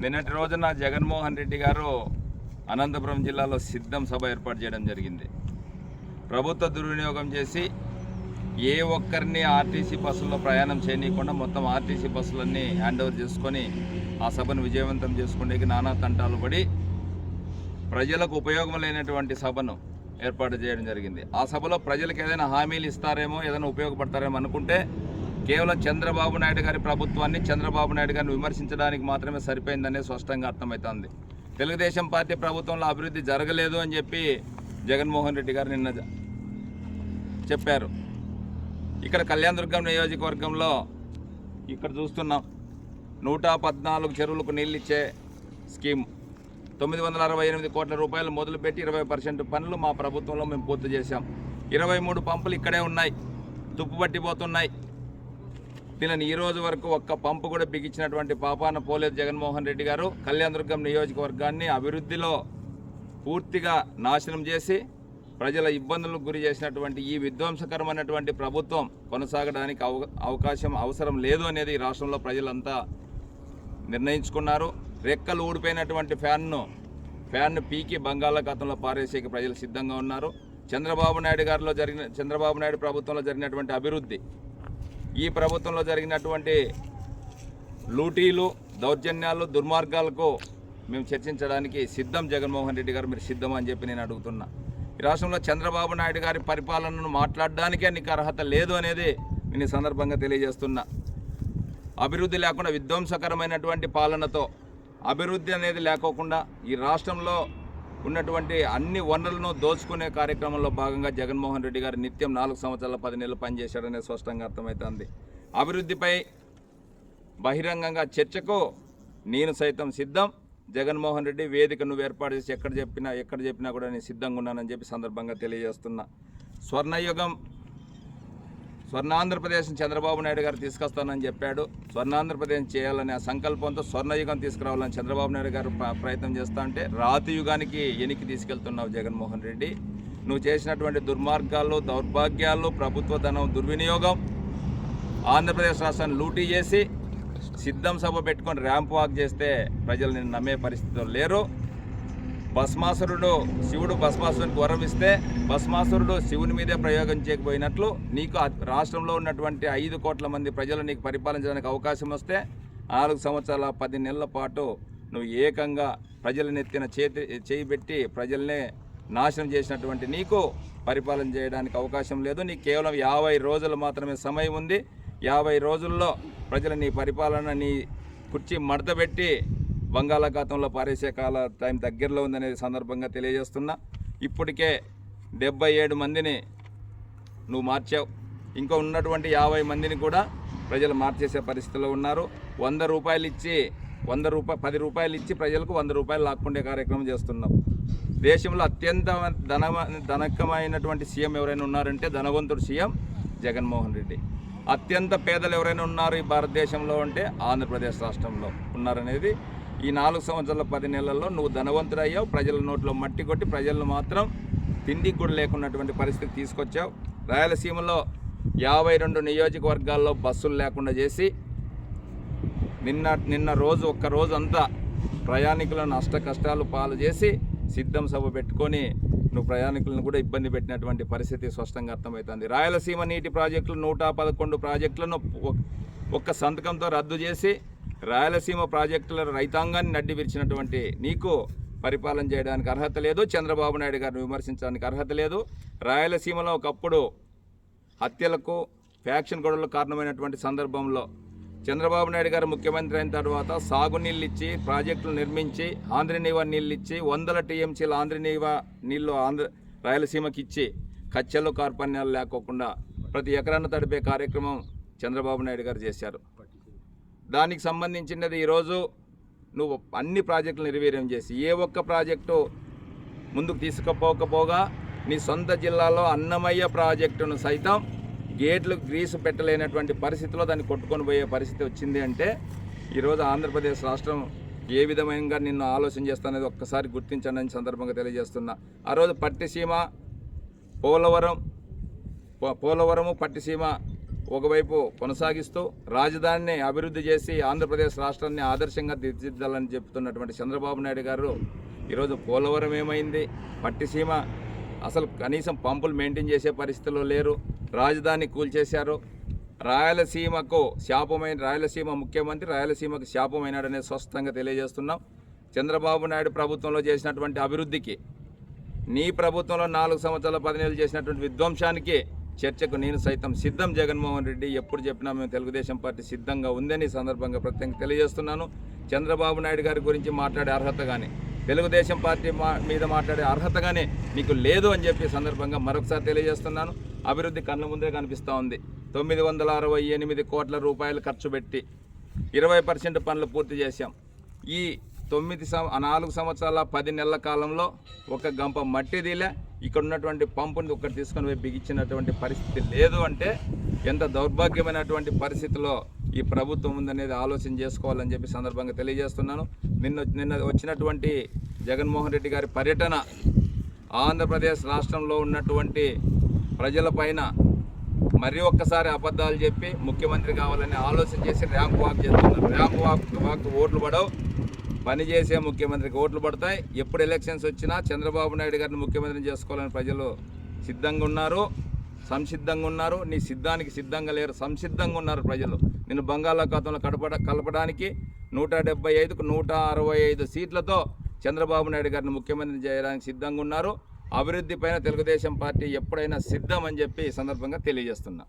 నిన్నటి రోజున జగన్మోహన్ రెడ్డి గారు అనంతపురం జిల్లాలో సిద్ధం సభ ఏర్పాటు చేయడం జరిగింది. ప్రభుత్వ దుర్వినియోగం చేసి ఏ ఒక్కరిని ఆర్టీసీ బస్సుల్లో ప్రయాణం చేయనీయకుండా మొత్తం ఆర్టీసీ బస్సులన్నీ హ్యాండ్ ఓవర్ చేసుకొని ఆ సభను విజయవంతం చేసుకునేకి నానా తంటాలు పడి ప్రజలకు ఉపయోగం లేనటువంటి సభను ఏర్పాటు చేయడం జరిగింది. ఆ సభలో ప్రజలకు ఏదైనా హామీలు ఇస్తారేమో, ఏదైనా ఉపయోగపడతారేమో అనుకుంటే కేవలం చంద్రబాబు నాయుడు గారి ప్రభుత్వాన్ని, చంద్రబాబు నాయుడు గారిని విమర్శించడానికి మాత్రమే సరిపోయిందనే స్పష్టంగా అర్థమవుతోంది. తెలుగుదేశం పార్టీ ప్రభుత్వంలో అభివృద్ధి జరగలేదు అని చెప్పి జగన్మోహన్ రెడ్డి గారు నిన్న చెప్పారు. ఇక్కడ కళ్యాణదుర్గం నియోజకవర్గంలో ఇక్కడ చూస్తున్నాం 114 చెరువులకు నీళ్ళు ఇచ్చే స్కీమ్ 968 కోట్ల రూపాయలు మొదలుపెట్టి 20% పనులు మా ప్రభుత్వంలో మేము పూర్తి చేశాం. 23 పంపులు ఇక్కడే ఉన్నాయి, తుప్పు పట్టిపోతున్నాయి. దీనిని ఈ రోజు వరకు ఒక్క పంపు కూడా బిగించినటువంటి పాపాన పోలేదు జగన్మోహన్ రెడ్డి గారు. కళ్యాణదుర్గం నియోజకవర్గాన్ని అభివృద్ధిలో పూర్తిగా నాశనం చేసి ప్రజల ఇబ్బందులకు గురి చేసినటువంటి ఈ విధ్వంసకరమైనటువంటి ప్రభుత్వం కొనసాగడానికి అవసరం లేదు అనేది ఈ రాష్ట్రంలో ప్రజలంతా నిర్ణయించుకున్నారు. రెక్కలు ఊడిపోయినటువంటి ఫ్యాన్ను పీకి బంగాళాఖాతంలో పారేసేకి ప్రజలు సిద్ధంగా ఉన్నారు. చంద్రబాబు నాయుడు ప్రభుత్వంలో జరిగినటువంటి అభివృద్ధి, ఈ ప్రభుత్వంలో జరిగినటువంటి లూటీలు, దౌర్జన్యాలు, దుర్మార్గాలకు మేము చర్చించడానికి సిద్ధం. జగన్మోహన్ రెడ్డి గారు మీరు సిద్ధం అని చెప్పి నేను అడుగుతున్నా. ఈ రాష్ట్రంలో చంద్రబాబు నాయుడు గారి పరిపాలనను మాట్లాడడానికే నీకు అర్హత లేదు అనేది నేను ఈ సందర్భంగా తెలియజేస్తున్నా. అభివృద్ధి లేకుండా విధ్వంసకరమైనటువంటి పాలనతో అభివృద్ధి అనేది లేకోకుండా ఈ రాష్ట్రంలో ఉన్నటువంటి అన్ని వనరులను దోచుకునే కార్యక్రమంలో భాగంగా జగన్మోహన్ రెడ్డి గారు నిత్యం 4 సంవత్సరాల 10 నెలలు పనిచేశాడనే స్పష్టంగా అర్థమవుతుంది. అభివృద్ధిపై బహిరంగంగా చర్చకు నేను సైతం సిద్ధం. జగన్మోహన్ రెడ్డి వేదిక నువ్వు ఏర్పాటు చేసి ఎక్కడ చెప్పినా కూడా నేను సిద్ధంగా ఉన్నానని చెప్పి సందర్భంగా తెలియజేస్తున్నా. స్వర్ణాంధ్రప్రదేశ్ని చంద్రబాబు నాయుడు గారు తీసుకొస్తానని చెప్పాడు. స్వర్ణాంధ్రప్రదేశ్ చేయాలనే ఆ సంకల్పంతో స్వర్ణయుగం తీసుకురావాలని చంద్రబాబు నాయుడు గారు ప్రయత్నం చేస్తా అంటే రాతి యుగానికి ఎనికి తీసుకెళ్తున్నావు జగన్మోహన్ రెడ్డి. నువ్వు చేసినటువంటి దుర్మార్గాలు, దౌర్భాగ్యాలు, ప్రభుత్వ ధనం దుర్వినియోగం, ఆంధ్రప్రదేశ్ రాష్ట్రాన్ని లూటీ చేసి సిద్ధం సభ పెట్టుకొని ర్యాంప్ వాక్ చేస్తే ప్రజలు నిన్ను నమ్మే పరిస్థితిలో లేరు. శివుడు భస్మాసురునికి వరం ఇస్తే భస్మాసురుడు శివుని మీదే ప్రయోగం చేయకపోయినట్లు నీకు రాష్ట్రంలో ఉన్నటువంటి 5 కోట్ల మంది ప్రజలు నీకు పరిపాలించడానికి అవకాశం వస్తే 4 సంవత్సరాల 10 నెలల పాటు నువ్వు ఏకంగా ప్రజల నెత్తిన చేయి పెట్టి ప్రజల్నే నాశనం చేసినటువంటి నీకు పరిపాలన చేయడానికి అవకాశం లేదు. నీకు కేవలం 50 రోజులు మాత్రమే సమయం ఉంది. 50 రోజుల్లో ప్రజలు నీ పరిపాలన, నీ కుర్చీ మడతపెట్టి బంగాళాఖాతంలో పారేసే టైం దగ్గరలో ఉందనే సందర్భంగా తెలియజేస్తున్నా. ఇప్పటికే 77 మందిని నువ్వు మార్చావు. ఇంకా ఉన్నటువంటి 50 మందిని కూడా ప్రజలు మార్చేసే పరిస్థితిలో ఉన్నారు. 100 రూపాయలు ఇచ్చి 10 రూపాయలు ఇచ్చి ప్రజలకు 100 రూపాయలు లాక్కుండే కార్యక్రమం చేస్తున్నాం. దేశంలో అత్యంత ధనకమైనటువంటి సీఎం ఎవరైనా ఉన్నారంటే ధనవంతుడు సీఎం జగన్మోహన్ రెడ్డి. అత్యంత పేదలు ఎవరైనా ఉన్నారు ఈ భారతదేశంలో అంటే ఆంధ్రప్రదేశ్ రాష్ట్రంలో ఉన్నారనేది ఈ 4 సంవత్సరాల 10 నెలల్లో నువ్వు ధనవంతుడయ్యావు. ప్రజల నోట్లో మట్టి కొట్టి ప్రజలను మాత్రం తిండికి కూడా లేకున్నటువంటి పరిస్థితి తీసుకొచ్చావు. రాయలసీమలో 52 నియోజకవర్గాల్లో బస్సులు లేకుండా చేసి నిన్న ఒక్క రోజు అంతా ప్రయాణికులను కష్టాలు పాలు చేసి సిద్ధం సభ పెట్టుకొని నువ్వు ప్రయాణికులను కూడా ఇబ్బంది పెట్టినటువంటి పరిస్థితి స్పష్టంగా అర్థమవుతుంది. రాయలసీమ నీటి ప్రాజెక్టులు 111 ప్రాజెక్టులను ఒక్క సంతకంతో రద్దు చేసి రాయలసీమ ప్రాజెక్టుల రైతాంగాన్ని నడ్డి విరిచినటువంటి నీకు పరిపాలన చేయడానికి అర్హత లేదు. చంద్రబాబు నాయుడు గారిని విమర్శించడానికి అర్హత లేదు. రాయలసీమలో ఒకప్పుడు హత్యలకు, ఫ్యాక్షన్ గొడవలకు కారణమైనటువంటి సందర్భంలో చంద్రబాబు నాయుడు గారు ముఖ్యమంత్రి అయిన తర్వాత సాగునీళ్ళు ఇచ్చి ప్రాజెక్టులు నిర్మించి ఆంధ్రనీవా నీళ్ళు ఇచ్చి 100 టీఎంసీల ఆంధ్రనీవా నీళ్ళు రాయలసీమకి ఇచ్చి కచ్చలు కార్పణ్యాలు లేకోకుండా ప్రతి ఎకరాన్ని తడిపే కార్యక్రమం చంద్రబాబు నాయుడు గారు చేశారు. దానికి సంబంధించినది ఈరోజు నువ్వు అన్ని ప్రాజెక్టులు నిర్వీర్యం చేసి ఏ ఒక్క ప్రాజెక్టు ముందుకు తీసుకుపోకపోగా నీ సొంత జిల్లాలో అన్నమయ్య ప్రాజెక్టును సైతం గేట్లు గ్రీసు పెట్టలేనటువంటి పరిస్థితిలో దాన్ని కొట్టుకొని పోయే పరిస్థితి వచ్చింది అంటే ఈరోజు ఆంధ్రప్రదేశ్ రాష్ట్రం ఏ విధంగా నిన్ను ఆలోచన చేస్తాననేది ఒక్కసారి గుర్తించండి అని సందర్భంగా తెలియజేస్తున్నా. ఆ రోజు పట్టిసీమ, పోలవరము, పట్టిసీమ ఒకవైపు కొనసాగిస్తూ రాజధానిని అభివృద్ధి చేసి ఆంధ్రప్రదేశ్ రాష్ట్రాన్ని ఆదర్శంగా తీర్చిదిద్దాలని చెప్తున్నటువంటి చంద్రబాబు నాయుడు గారు ఈరోజు పోలవరం ఏమైంది, పట్టిసీమ అసలు కనీసం పంపులు మెయింటైన్ చేసే పరిస్థితిలో లేరు, రాజధాని కూల్చేశారు, రాయలసీమకు శాపమైన రాయలసీమ ముఖ్యమంత్రి రాయలసీమకు శాపమైనాడనే స్పష్టంగా తెలియజేస్తున్నాం. చంద్రబాబు నాయుడు ప్రభుత్వంలో చేసినటువంటి అభివృద్ధికి, నీ ప్రభుత్వంలో 4 సంవత్సరాల 10 నెలలు చేసినటువంటి విధ్వంసానికి చర్చకు నేను సైతం సిద్ధం. జగన్మోహన్ రెడ్డి ఎప్పుడు చెప్పినా మేము తెలుగుదేశం పార్టీ సిద్ధంగా ఉందని సందర్భంగా ప్రత్యేకంగా తెలియజేస్తున్నాను. చంద్రబాబు నాయుడు గారి గురించి మాట్లాడే అర్హత కానీ తెలుగుదేశం పార్టీ మీద మాట్లాడే అర్హత కానీ నీకు లేదు అని చెప్పి సందర్భంగా మరొకసారి తెలియజేస్తున్నాను. అభివృద్ధి కళ్ళ ముందే కనిపిస్తూ ఉంది. 968 కోట్ల రూపాయలు ఖర్చు పెట్టి 20% పనులు పూర్తి చేశాం. ఈ 4 సంవత్సరాల 10 నెలల కాలంలో ఒక గంప మట్టిదిలే ఇక్కడ ఉన్నటువంటి పంపుని ఒకటి తీసుకొని పోయి బిగించినటువంటి పరిస్థితి లేదు అంటే ఎంత దౌర్భాగ్యమైనటువంటి పరిస్థితిలో ఈ ప్రభుత్వం ఉందనేది ఆలోచన చేసుకోవాలని చెప్పి సందర్భంగా తెలియజేస్తున్నాను. నిన్న వచ్చినటువంటి జగన్మోహన్ రెడ్డి గారి పర్యటన ఆంధ్రప్రదేశ్ రాష్ట్రంలో ఉన్నటువంటి ప్రజలపైన మరి ఒక్కసారి అబద్ధాలు చెప్పి ముఖ్యమంత్రి కావాలని ఆలోచన చేసి ర్యాంప్ వాక్ చేస్తున్నారు. ర్యాంప్ వాక్ ఓట్లు పడవు, పనిచేసే ముఖ్యమంత్రికి ఓట్లు పడతాయి. ఎప్పుడు ఎలక్షన్స్ వచ్చినా చంద్రబాబు నాయుడు గారిని ముఖ్యమంత్రిని చేసుకోవాలని ప్రజలు సిద్ధంగా ఉన్నారు, సంసిద్ధంగా ఉన్నారు. నీ సిద్ధానికి సిద్ధంగా లేరు, సంసిద్ధంగా ఉన్నారు ప్రజలు. నిన్ను బంగాళాఖాతంలో కలపడానికి 175కు 165 సీట్లతో చంద్రబాబు నాయుడు గారిని ముఖ్యమంత్రిని చేయడానికి సిద్ధంగా ఉన్నారు. అభివృద్ధి పైన తెలుగుదేశం పార్టీ ఎప్పుడైనా సిద్ధం అని చెప్పి ఈ సందర్భంగా తెలియజేస్తున్నా.